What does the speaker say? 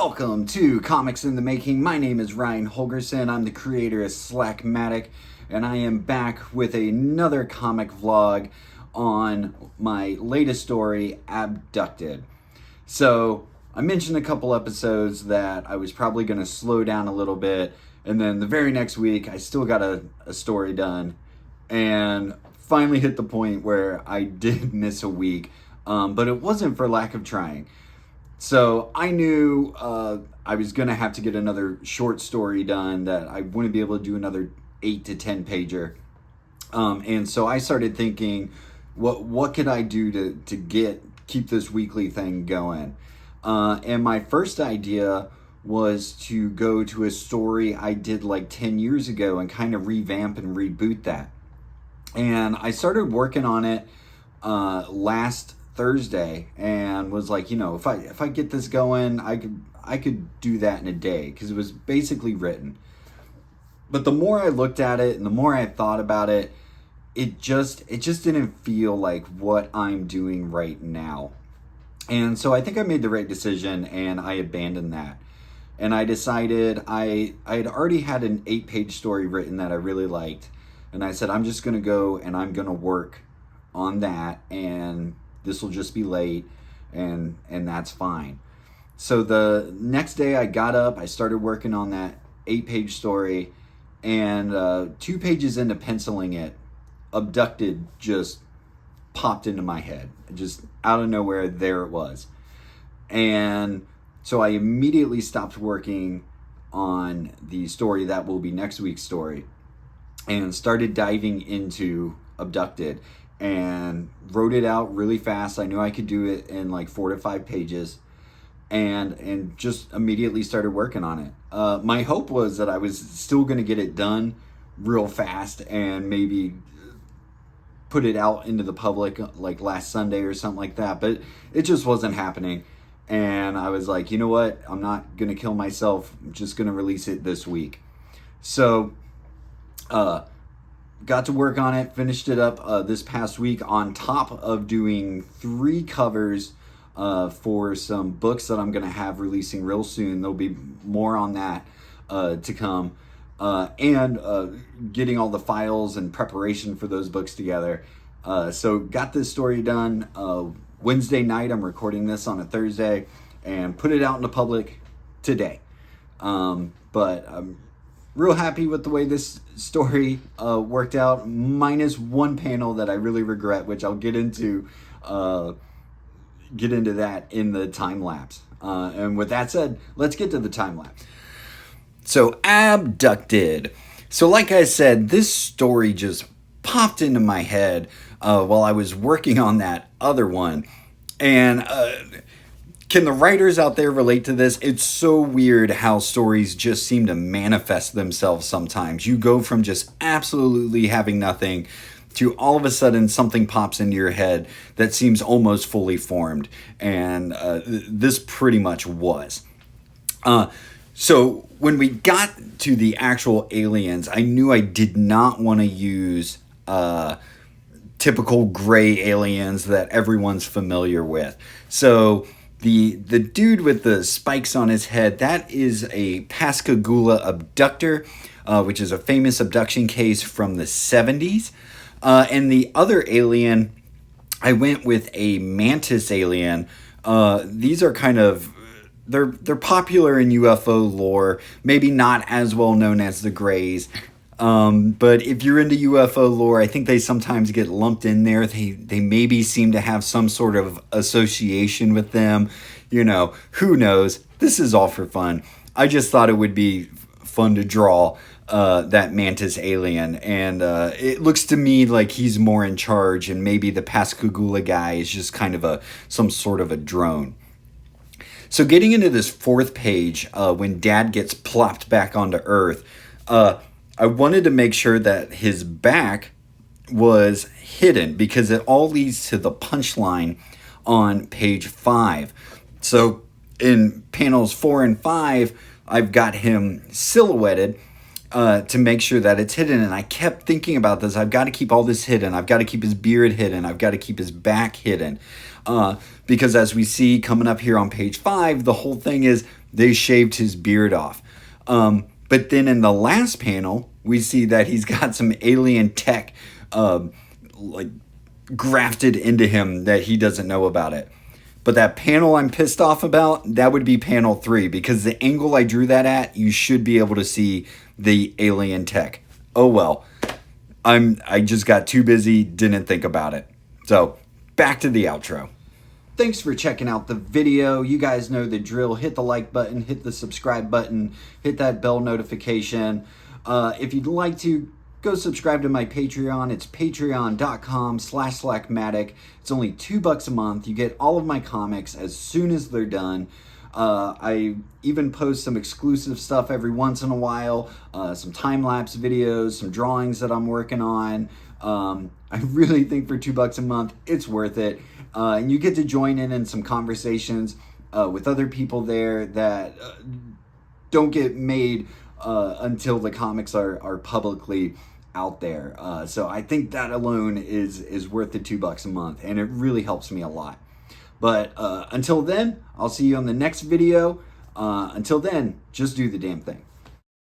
Welcome to Comics in the Making. My name is Ryan Holgerson. I'm the creator of Slackmatic, and I am back with another comic vlog on my latest story, Abducted. So, I mentioned a couple episodes that I was probably going to slow down a little bit, and then the very next week, I still got a story done, and finally hit the point where I did miss a week, but it wasn't for lack of trying. So I knew I was going to have to get another short story done, that I wouldn't be able to do another 8 to 10 pager. And so I started thinking, what could I do to keep this weekly thing going? And my first idea was to go to a story I did like 10 years ago and kind of revamp and reboot that. And I started working on it last Thursday and was like, if I get this going, I could do that in a day, because it was basically written. But the more I looked at it and the more I thought about it, it just didn't feel like what I'm doing right now. And so I think I made the right decision, and I abandoned that. And I decided I had already had an 8-page story written that I really liked, and I said, I'm just going to go and I'm going to work on that, and this will just be late, and that's fine. So the next day I got up, I started working on that 8-page story, and 2 pages into penciling it, Abducted just popped into my head. Just out of nowhere, there it was. And so I immediately stopped working on the story that will be next week's story, and started diving into Abducted, and wrote it out really fast. I knew I could do it in like 4 to 5 pages, and just immediately started working on it. My hope was that I was still going to get it done real fast and maybe put it out into the public like last Sunday or something like that, but it just wasn't happening. And I was like, you know what? I'm not going to kill myself. I'm just going to release it this week. So, got to work on it, finished it up this past week, on top of doing 3 covers for some books that I'm going to have releasing real soon. There'll be more on that to come. And getting all the files and preparation for those books together. So got this story done Wednesday night. I'm recording this on a Thursday, and put it out in the public today. But I'm real happy with the way this story worked out, minus one panel that I really regret, which I'll get into that in the time lapse. And with that said, let's get to the time lapse. So, Abducted. So like I said, this story just popped into my head while I was working on that other one. And can the writers out there relate to this? It's so weird how stories just seem to manifest themselves sometimes. You go from just absolutely having nothing to all of a sudden something pops into your head that seems almost fully formed. And this pretty much was. So when we got to the actual aliens, I knew I did not want to use typical gray aliens that everyone's familiar with. So the dude with the spikes on his head, that is a Pascagoula abductor, which is a famous abduction case from the 70s. And the other alien, I went with a mantis alien. These are kind of, they're popular in UFO lore, maybe not as well known as the Greys. But if you're into UFO lore, I think they sometimes get lumped in there. They maybe seem to have some sort of association with them. Who knows? This is all for fun. I just thought it would be fun to draw that mantis alien. And it looks to me like he's more in charge, and maybe the Pascagoula guy is just kind of some sort of a drone. So getting into this 4th page, when Dad gets plopped back onto Earth, I wanted to make sure that his back was hidden, because it all leads to the punchline on page 5. So in panels 4 and 5, I've got him silhouetted, to make sure that it's hidden. And I kept thinking about this. I've got to keep all this hidden. I've got to keep his beard hidden. I've got to keep his back hidden. Because as we see coming up here on page 5, the whole thing is they shaved his beard off. But then in the last panel, we see that he's got some alien tech like grafted into him that he doesn't know about it. But that panel I'm pissed off about, that would be panel 3, because the angle I drew that at, you should be able to see the alien tech. Oh well, I just got too busy, didn't think about it. So back to the outro. Thanks for checking out the video. You guys know the drill. Hit the like button, hit the subscribe button, hit that bell notification. If you'd like to, go subscribe to my Patreon. It's patreon.com/slackmatic. It's only $2 a month. You get all of my comics as soon as they're done. I even post some exclusive stuff every once in a while, some time-lapse videos, some drawings that I'm working on. I really think for $2 a month, it's worth it. And you get to join in some conversations with other people there that don't get made until the comics are publicly out there. So I think that alone is worth the $2 a month, and it really helps me a lot. But until then, I'll see you on the next video. Until then, just do the damn thing.